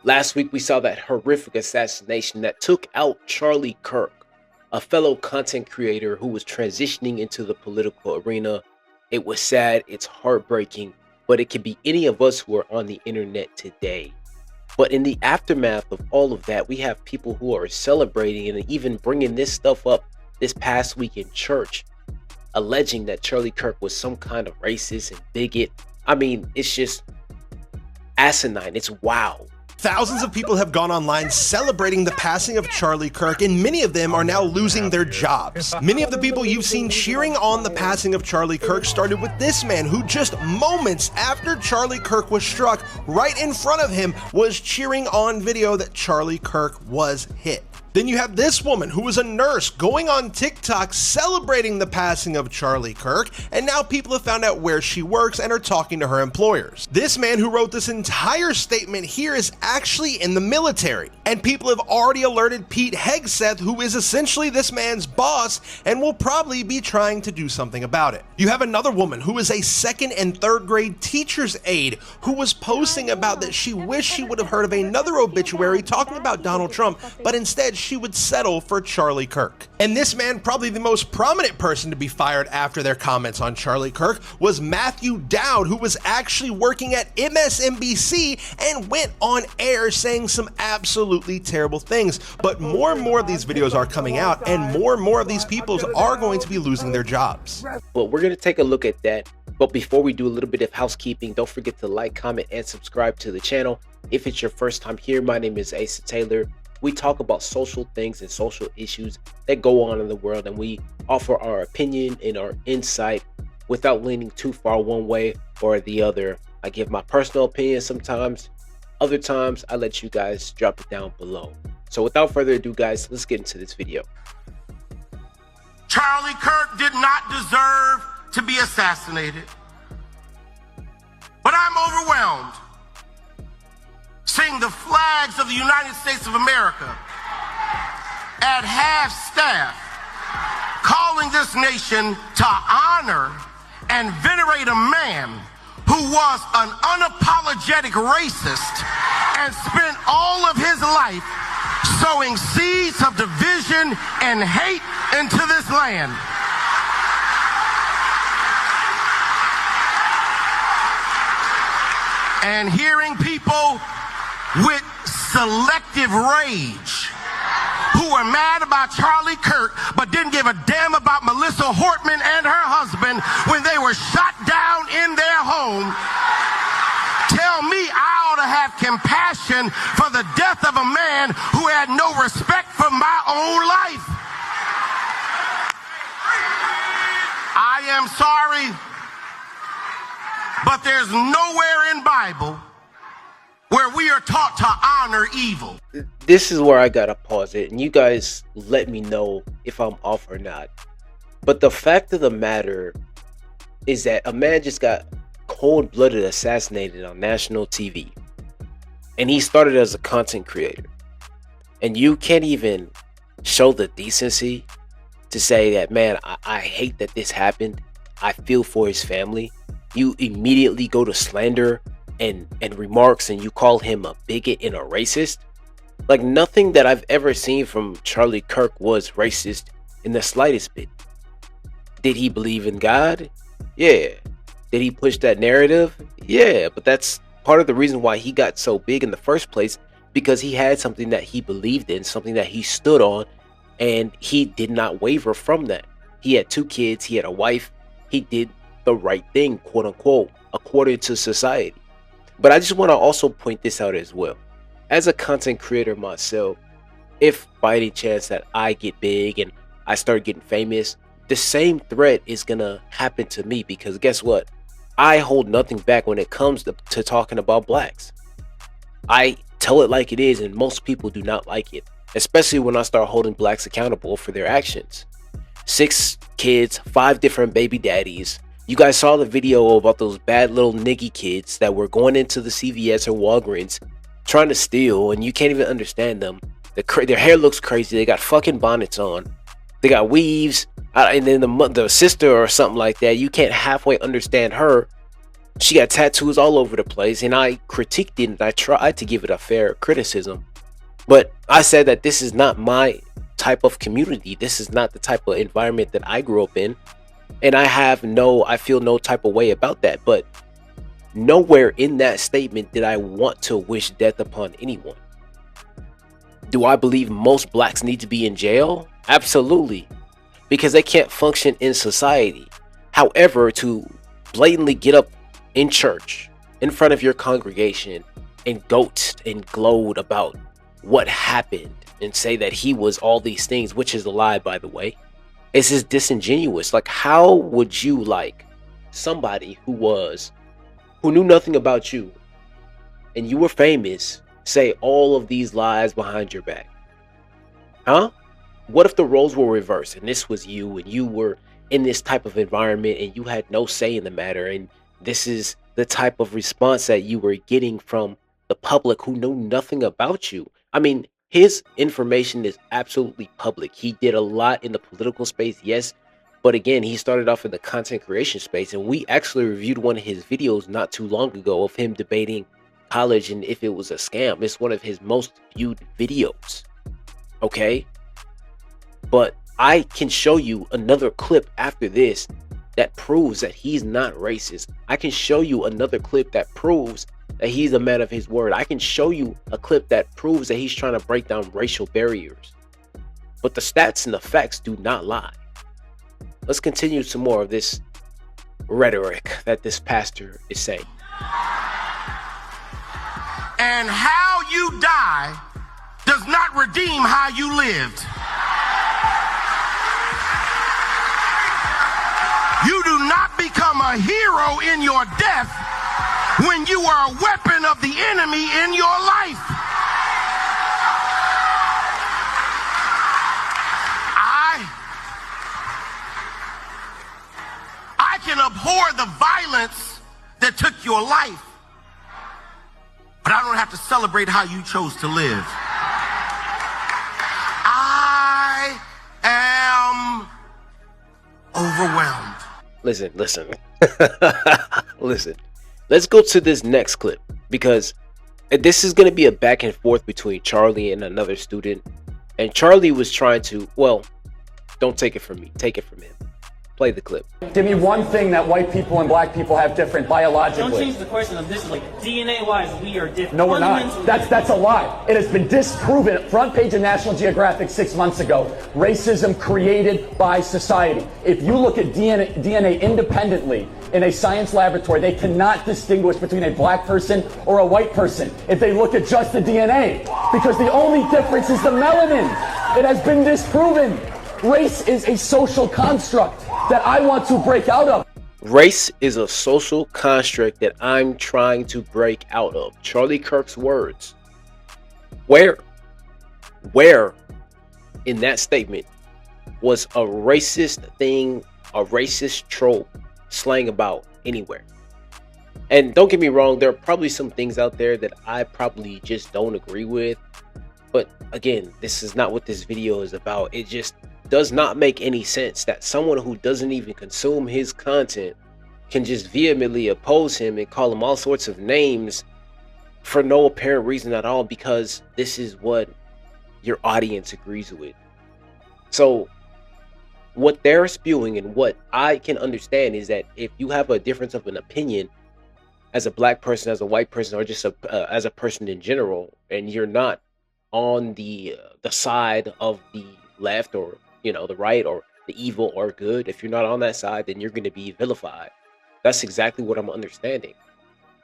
Last week, we saw that horrific assassination that took out Charlie Kirk, a fellow content creator who was transitioning into the political arena. It was sad, it's heartbreaking, but it could be any of us who are on the internet today. But in the aftermath of all of that, we have people who are celebrating and even bringing this stuff up this past week in church, alleging that Charlie Kirk was some kind of racist and bigot. I mean, it's just asinine. It's wow. Thousands of people have gone online celebrating the passing of Charlie Kirk, and many of them are now losing their jobs. Many of the people you've seen cheering on the passing of Charlie Kirk started with this man who just moments after Charlie Kirk was struck, right in front of him, was cheering on video that Charlie Kirk was hit. Then you have this woman who was a nurse going on TikTok celebrating the passing of Charlie Kirk, and now people have found out where she works and are talking to her employers. This man who wrote this entire statement here is actually in the military, and people have already alerted Pete Hegseth, who is essentially this man's boss, and will probably be trying to do something about it. You have another woman who is a 2nd and 3rd grade teacher's aide who was posting about that she wished she would have heard of another obituary talking about Donald Trump, but instead she would settle for Charlie Kirk. And this man, probably the most prominent person to be fired after their comments on Charlie Kirk, was Matthew Dowd, who was actually working at MSNBC and went on air saying some absolutely terrible things. But more and more of these videos are coming out, and more of these people are going to be losing their jobs. Well, we're going to take a look at that. But before we do a little bit of housekeeping, don't forget to like, comment, and subscribe to the channel. If it's your first time here, my name is Asa Taylor. We talk about social things and social issues that go on in the world, and we offer our opinion and our insight without leaning too far one way or the other. I give my personal opinion sometimes. Other times, I let you guys drop it down below. So without further ado, guys, let's get into this video. Charlie Kirk did not deserve to be assassinated. But I'm overwhelmed seeing the flags of the United States of America at half-staff, calling this nation to honor and venerate a man who was an unapologetic racist and spent all of his life sowing seeds of division and hate into this land. And hearing people with selective rage who were mad about Charlie Kirk but didn't give a damn about Melissa Hortman and her husband when they were shot down in their home tell me I ought to have compassion for the death of a man who had no respect for my own life. I am sorry, but there's nowhere in Bible where we are taught to honor evil. This is where I gotta pause it, and you guys let me know if I'm off or not. But the fact of the matter is that a man just got cold-blooded assassinated on national TV, and he started as a content creator, and you can't even show the decency to say that, man, I hate that this happened, I feel for his family. You immediately go to slander and remarks, and you call him a bigot and a racist. Like, nothing that I've ever seen from Charlie Kirk was racist in the slightest bit. Did he believe in God? Yeah. Did he push that narrative? Yeah, but that's part of the reason why he got so big in the first place, because he had something that he believed in, something that he stood on, and he did not waver from that. He had 2 kids, he had a wife, he did the right thing, quote unquote, according to society. But I just want to also point this out as well. As a content creator myself, if by any chance that I get big and I start getting famous, the same threat is gonna happen to me, because guess what? I hold nothing back when it comes to talking about blacks. I tell it like it is, and most people do not like it, especially when I start holding blacks accountable for their actions. 6 kids, 5 different baby daddies. You guys saw the video about those bad little niggy kids that were going into the CVS or Walgreens trying to steal, and you can't even understand them. Their hair looks crazy. They got fucking bonnets on. They got weaves. And then the sister or something like that, you can't halfway understand her. She got tattoos all over the place, and I critiqued it and I tried to give it a fair criticism. But I said that this is not my type of community. This is not the type of environment that I grew up in. And I feel no type of way about that. But nowhere in that statement did I want to wish death upon anyone. Do I believe most blacks need to be in jail? Absolutely. Because they can't function in society. However, to blatantly get up in church in front of your congregation and goat and gloat about what happened and say that he was all these things, which is a lie, by the way, it's just disingenuous. Like, how would you like somebody who knew nothing about you and you were famous say all of these lies behind your back? Huh? What if the roles were reversed and this was you and you were in this type of environment and you had no say in the matter, and this is the type of response that you were getting from the public who knew nothing about you? I mean, his information is absolutely public. He did a lot in the political space, yes, but again, he started off in the content creation space, and we actually reviewed one of his videos not too long ago of him debating college and if it was a scam. It's one of his most viewed videos. Okay? But I can show you another clip after this that proves that he's not racist. I can show you another clip that proves that he's a man of his word. I can show you a clip that proves that he's trying to break down racial barriers. But the stats and the facts do not lie. Let's continue some more of this rhetoric that this pastor is saying. And how you die does not redeem how you lived. You do not become a hero in your death when you are a weapon of the enemy in your life. I can abhor the violence that took your life, but I don't have to celebrate how you chose to live. I am overwhelmed. Listen. Listen. Let's go to this next clip, because this is going to be a back and forth between Charlie and another student. And Charlie was trying to, well, don't take it from me, take it from him. Play the clip. Give me one thing that white people and black people have different biologically. Don't change the question of this. Like, DNA-wise, we are different. No, we're not. That's a lie. It has been disproven. Front page of National Geographic 6 months ago. Racism created by society. If you look at DNA independently in a science laboratory, they cannot distinguish between a black person or a white person if they look at just the DNA, because the only difference is the melanin. It has been disproven. Race is a social construct that I want to break out of. Race is a social construct that I'm trying to break out of. Charlie Kirk's words. Where in that statement was a racist thing, a racist trope slang about anywhere? And don't get me wrong, there are probably some things out there that I probably just don't agree with. But again, this is not what this video is about. It just does not make any sense that someone who doesn't even consume his content can just vehemently oppose him and call him all sorts of names for no apparent reason at all, because this is what your audience agrees with. So what they're spewing and what I can understand is that if you have a difference of an opinion as a black person, as a white person, or just as a person in general, and you're not on the side of the left or the right or the evil or good, if you're not on that side, then you're going to be vilified. That's exactly what I'm understanding,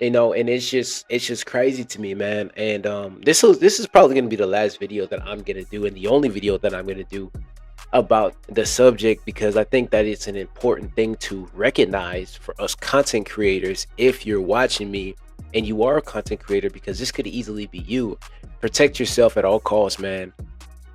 and it's just crazy to me, man. And this is probably going to be the last video that I'm going to do, and the only video that I'm going to do about the subject, because I think that it's an important thing to recognize for us content creators. If you're watching me and you are a content creator, because this could easily be you, protect yourself at all costs, man,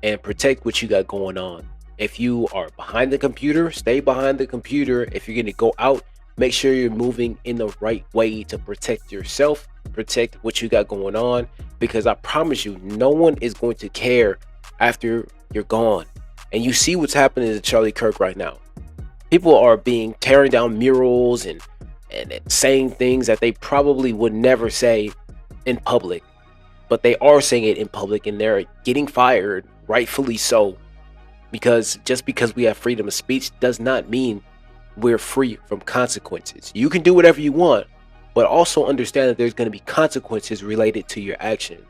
and protect what you got going on. If you are behind the computer, stay behind the computer. If you're going to go out, make sure you're moving in the right way to protect yourself, protect what you got going on, because I promise you, no one is going to care after you're gone. And you see what's happening to Charlie Kirk right now. People are tearing down murals and and saying things that they probably would never say in public, but they are saying it in public, and they're getting fired, rightfully so, because just because we have freedom of speech does not mean we're free from consequences. You can do whatever you want, but also understand that there's going to be consequences related to your actions.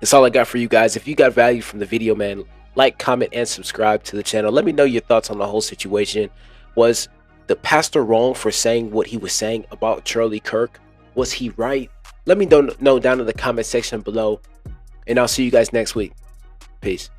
That's all I got for you guys. If you got value from the video, man, like, comment, and subscribe to the channel. Let me know your thoughts on the whole situation. Was the pastor wrong for saying what he was saying about Charlie Kirk? Was he right? Let me know down in the comment section below, and I'll see you guys next week. Peace.